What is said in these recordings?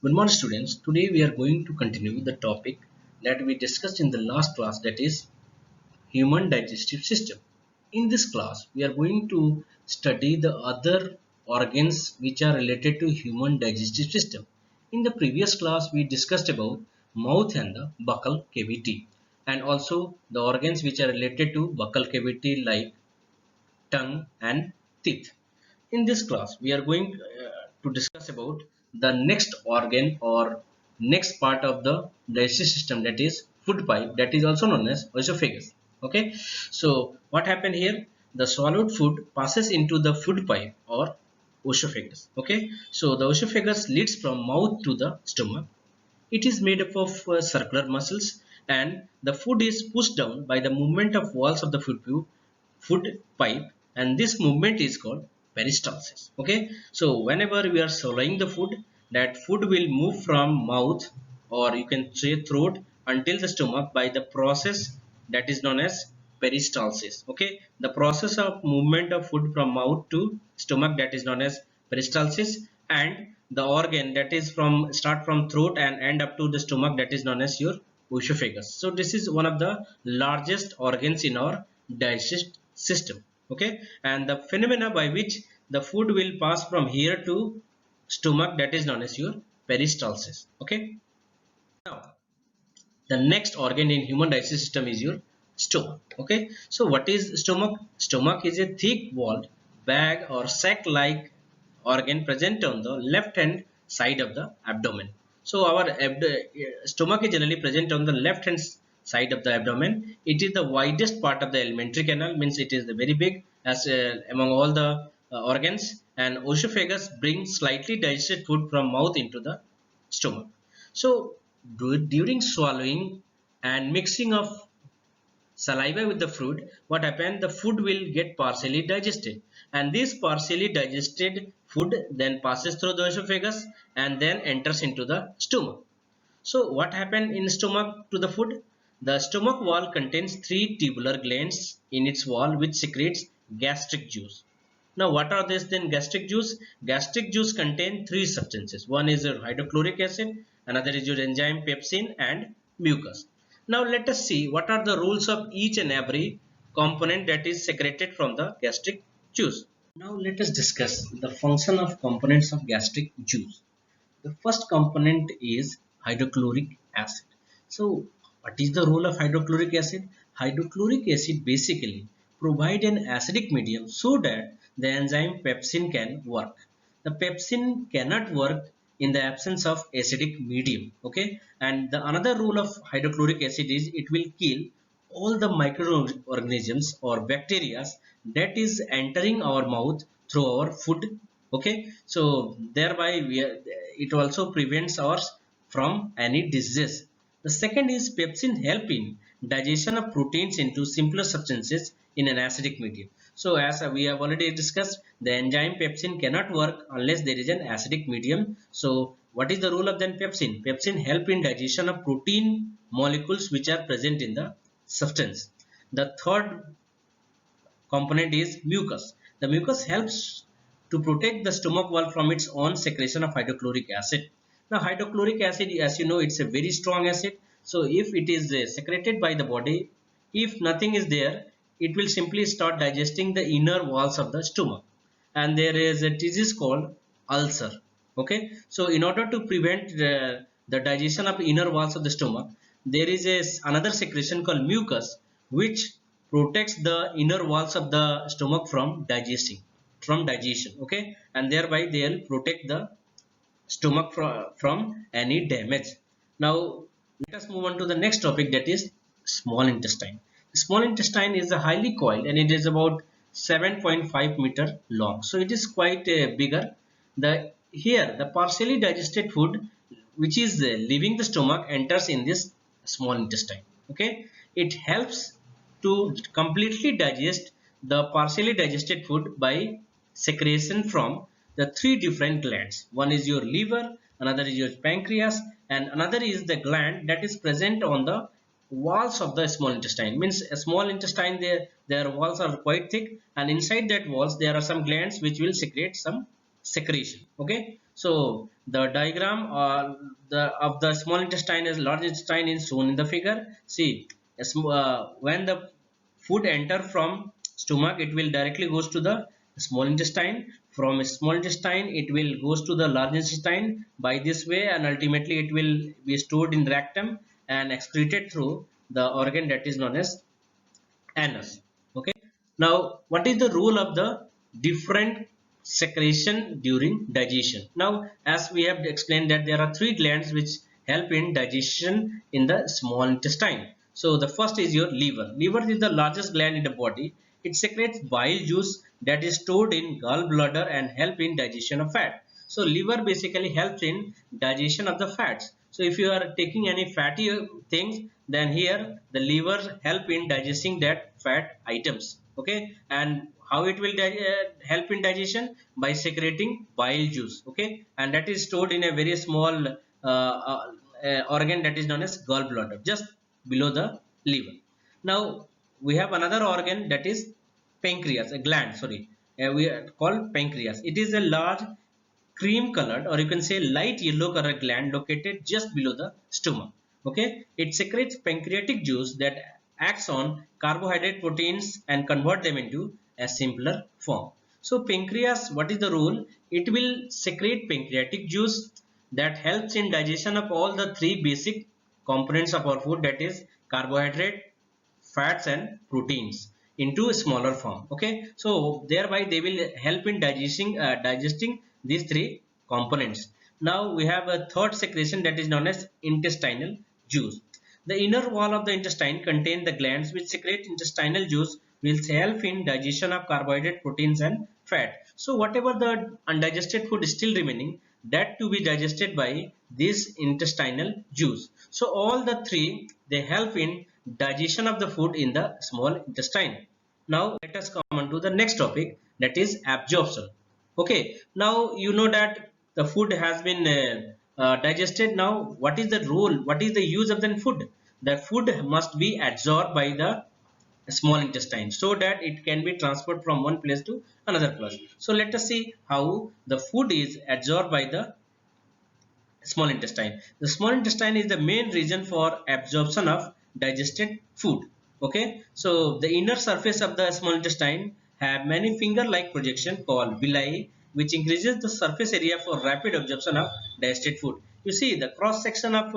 Good morning students. Today we are going to continue the topic that we discussed in the last class, that is human digestive system. In this class we are going to study the other organs which are related to human digestive system. In the previous class we discussed about mouth and the buccal cavity, and also the organs which are related to buccal cavity like tongue and teeth. In this class we are going to discuss about the next organ or next part of the digestive system, that is food pipe, that is also known as esophagus. Okay, so what happened here, the swallowed food passes into the food pipe or esophagus. Okay, so the esophagus leads from mouth to the stomach. It is made up of circular muscles, and the food is pushed down by the movement of walls of the food pipe, and this movement is called peristalsis. Okay, so whenever we are swallowing the food, that food will move from mouth, or you can say throat, until the stomach by the process that is known as peristalsis. Okay, the process of movement of food from mouth to stomach, that is known as peristalsis, and the organ that is from start from throat and end up to the stomach, that is known as your esophagus. So this is one of the largest organs in our digestive system. Okay, and the phenomena by which the food will pass from here to stomach, that is known as your peristalsis. Okay, now the next organ in human digestive system is your stomach. Okay, so what is stomach? Stomach is a thick walled bag or sac like organ present on the left hand side of the abdomen. So our stomach is generally present on the left hand side of the abdomen. It is the widest part of the alimentary canal, means it is the very big as among all the organs, and esophagus brings slightly digested food from mouth into the stomach. So during swallowing and mixing of saliva with the food, what happened, the food will get partially digested, and this partially digested food then passes through the esophagus and then enters into the stomach. So what happened in stomach to the food? The stomach wall contains three tubular glands in its wall which secretes gastric juice. Now what are these then? Gastric juice. Gastric juice contain three substances. One is your hydrochloric acid, another is your enzyme pepsin, and mucus. Now let us see what are the rules of each and every component that is secreted from the gastric juice. Now let us discuss the function of components of gastric juice. The first component is hydrochloric acid. So what is the role of hydrochloric acid? Hydrochloric acid basically provide an acidic medium so that the enzyme pepsin can work. The pepsin cannot work in the absence of acidic medium. Okay, and the another rule of hydrochloric acid is it will kill all the microorganisms or bacteria that is entering our mouth through our food. Okay, so thereby it also prevents us from any disease. The second is pepsin help in digestion of proteins into simpler substances in an acidic medium. So as we have already discussed, the enzyme pepsin cannot work unless there is an acidic medium. So what is the role of then pepsin? Pepsin help in digestion of protein molecules which are present in the substance. The third component is mucus. The mucus helps to protect the stomach wall from its own secretion of hydrochloric acid. Now hydrochloric acid, as you know, it's a very strong acid. So if it is secreted by the body, if nothing is there, it will simply start digesting the inner walls of the stomach, and there is a disease called ulcer. Okay, so in order to prevent the digestion of inner walls of the stomach, there is another secretion called mucus which protects the inner walls of the stomach from digestion. Okay, and thereby they'll protect the stomach from any damage. Now let us move on to the next topic, that is small intestine. Small intestine is a highly coiled and it is about 7.5 meter long, so it is quite bigger. The here the partially digested food which is leaving the stomach enters in this small intestine. Okay, it helps to completely digest the partially digested food by secretion from the three different glands. One is your liver, another is your pancreas, and another is the gland that is present on the walls of the small intestine. Means a small intestine, their walls are quite thick, and inside that walls there are some glands which will secrete some secretion. Okay, So the diagram of the small intestine is large intestine is shown in the figure. See, when the food enter from stomach, it will directly goes to the small intestine. From small intestine, it will goes to the large intestine by this way, and ultimately it will be stored in rectum and excreted through the organ that is known as anus. Okay, now what is the role of the different secretion during digestion? Now, as we have explained that there are three glands which help in digestion in the small intestine. So the first is your liver is the largest gland in the body. It secretes bile juice that is stored in gallbladder and help in digestion of fat. So liver basically helps in digestion of the fats. So if you are taking any fatty things, then here the liver help in digesting that fat items. Okay, and how it will help in digestion? By secreting bile juice. Okay, and that is stored in a very small organ that is known as gallbladder, just below the liver. Now we have another organ that is pancreas, a gland, sorry, we call pancreas. It is a large cream colored, or you can say light yellow colored gland located just below the stomach. Okay, it secretes pancreatic juice that acts on carbohydrate proteins and convert them into a simpler form. So pancreas, what is the role? It will secrete pancreatic juice that helps in digestion of all the three basic components of our food, that is carbohydrate, fats and proteins, into a smaller form. Okay, so thereby they will help in digesting these three components. Now we have a third secretion that is known as intestinal juice. The inner wall of the intestine contains the glands which secrete intestinal juice, will help in digestion of carbohydrate, proteins and fat. So whatever the undigested food is still remaining, that to be digested by this intestinal juice. So all the three, they help in digestion of the food in the small intestine. Now let us come on to the next topic, that is absorption. Okay, now you know that the food has been digested. Now what is the role, what is the use of the food? The food must be absorbed by the small intestine so that it can be transferred from one place to another place. So let us see how the food is absorbed by the small intestine. The small intestine is the main region for absorption of digested food. Okay, so the inner surface of the small intestine have many finger like projection called villi, which increases the surface area for rapid absorption of digested food. You see the cross section of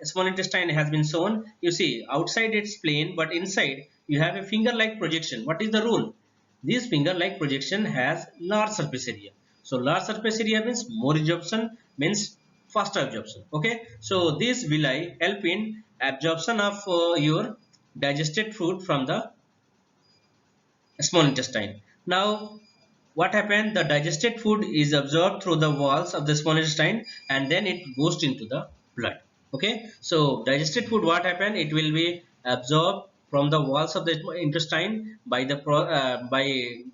small intestine has been shown. You see outside it's plain, but inside you have a finger like projection. What is the rule? This finger like projection has large surface area. So large surface area means more absorption, means faster absorption. Okay, so this villi help in absorption of your digested food from the small intestine. Now what happened? The digested food is absorbed through the walls of the small intestine and then it goes into the blood. Okay, so digested food, what happened? It will be absorbed from the walls of the intestine by the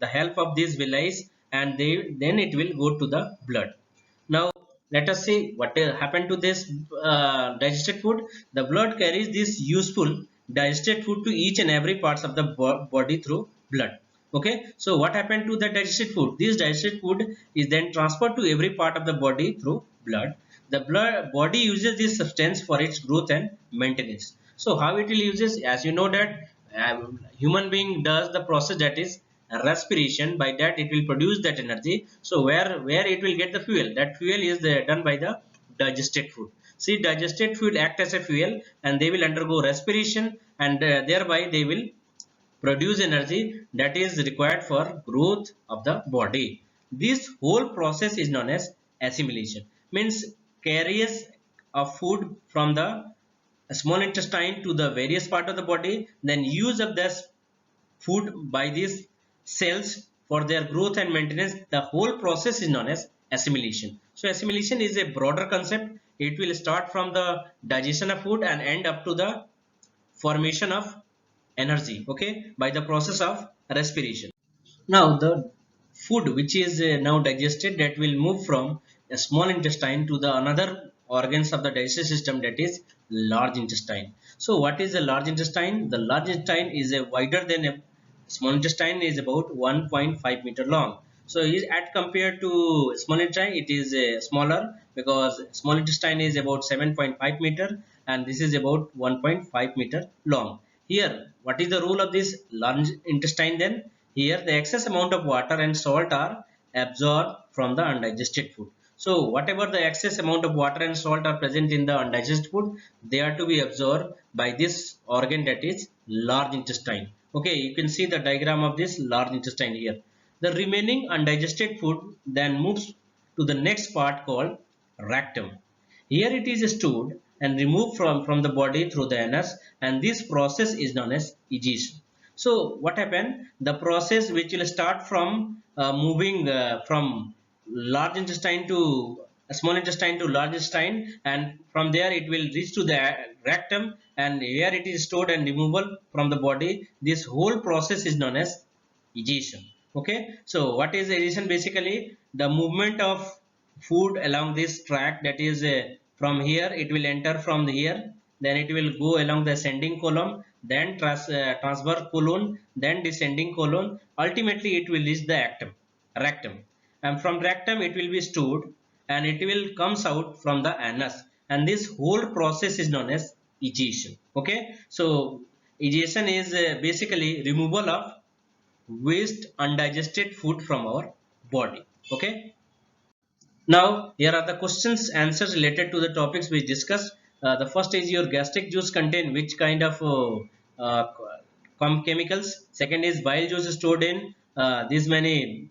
help of these villi, and then it will go to the blood. Now let us see what happened to this digested food. The blood carries this useful digested food to each and every parts of the body through blood. Okay, so what happened to the digested food? This digested food is then transferred to every part of the body through blood. The body uses this substance for its growth and maintenance. So how it will uses? As you know that human being does the process that is respiration. By that it will produce that energy. So where it will get the fuel? That fuel is done by the digested food. See, digested food act as a fuel and they will undergo respiration, and thereby they will produce energy that is required for growth of the body. This whole process is known as assimilation, means carries of food from the small intestine to the various part of the body, then use of this food by these cells for their growth and maintenance. The whole process is known as assimilation. So assimilation is a broader concept. It will start from the digestion of food and end up to the formation of energy, okay, by the process of respiration. Now the food which is now digested, that will move from a small intestine to the another organs of the digestive system, that is large intestine. So what is the large intestine? The large intestine is a wider than a small intestine, is about 1.5 meter long. So at compared to small intestine, it is smaller, because small intestine is about 7.5 meter and this is about 1.5 meter long. Here, what is the role of this large intestine then? Here, the excess amount of water and salt are absorbed from the undigested food. So, whatever the excess amount of water and salt are present in the undigested food, they are to be absorbed by this organ, that is large intestine. Okay, you can see the diagram of this large intestine here. The remaining undigested food then moves to the next part called rectum. Here it is stored and removed from the body through the anus, and this process is known as egestion. So what happened? The process which will start from moving from large intestine to small intestine to large intestine, and from there it will reach to the rectum, and here it is stored and removal from the body. This whole process is known as egestion. Okay, so what is egestion? Basically the movement of food along this track, that is from here it will enter from here, then it will go along the ascending column, then transverse colon, then descending colon, ultimately it will reach the rectum, and from rectum it will be stored and it will comes out from the anus, and this whole process is known as egestion. Okay, so egestion is basically removal of waste undigested food from our body. Okay, now here are the questions answers related to the topics we discussed. The first is, your gastric juice contain which kind of chemicals? Second is, bile juice stored in these many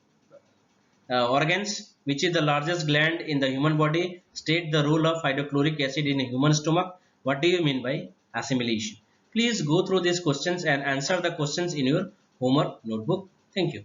organs. Which is the largest gland in the human body? State the role of hydrochloric acid in a human stomach. What do you mean by assimilation? Please go through these questions and answer the questions in your homework notebook. Thank you.